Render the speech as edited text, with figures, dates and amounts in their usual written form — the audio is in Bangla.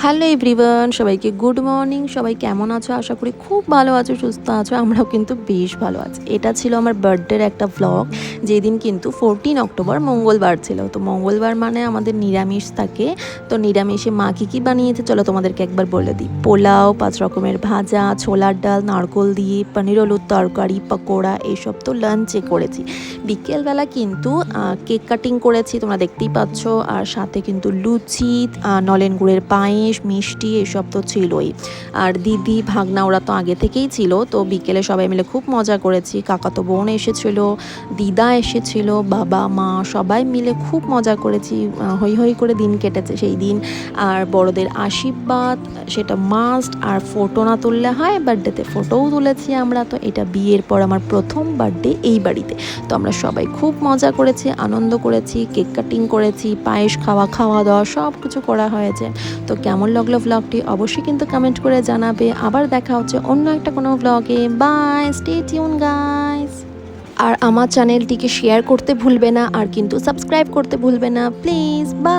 হ্যালো এভরিওয়ান, সবাইকে গুড মর্নিং। সবাই কেমন আছো? আশা করি খুব ভালো আছো, সুস্থ আছো। আমরাও কিন্তু বেশ ভালো আছি। এটা ছিল আমার বার্থডের একটা ভ্লগ, যেদিন কিন্তু 14 অক্টোবর মঙ্গলবার ছিল। তো মঙ্গলবার মানে আমাদের নিরামিষ থাকে। তো নিরামিষে মা কী বানিয়েছে চলো তোমাদেরকে একবার বলে দিই। পোলাও, 5 রকমের ভাজা, ছোলার ডাল, নারকোল দিয়ে পনির আলুর তরকারি, পকোড়া, এইসব তো লাঞ্চে করেছি। বিকেলবেলা কিন্তু কেক কাটিং করেছি, তোমরা দেখতেই পাচ্ছ। আর সাথে কিন্তু লুচি, নলেন গুড়ের পায়েস, মিষ্টি এসব তো ছিলই। আর দিদি ভাগনা ওরা তো আগে থেকেই ছিল। তো বিকেলে সবাই মিলে খুব মজা করেছি। কাকাতো বোন এসেছিল, দিদা এসেছিল, বাবা মা সবাই মিলে খুব মজা করেছি। হই হই করে দিন কেটেছে সেই দিন। আর বড়দের আশীর্বাদ সেটা মাস্ট। আর ফটো না তুললে হয়? বার্থডেতে ফটোও তুলেছি আমরা। তো এটা বিয়ের পর আমার প্রথম বার্থডে এই বাড়িতে। তো আমরা সবাই খুব মজা করেছি, আনন্দ করেছি, কেক কাটিং করেছি, পায়েস খাওয়া দাওয়া সব কিছু করা হয়েছে। তো কেমন লাগলো ভ্লগটি অবশ্যই কিন্তু কমেন্ট করে জানাবে। আবার দেখা হচ্ছে অন্য একটা কোনো ভ্লগে। Bye, stay tuned guys. আর আমার চ্যানেলটিকে শেয়ার করতে ভুলবে না, আর কিন্তু সাবস্ক্রাইব করতে ভুলবে না প্লিজ। বাই।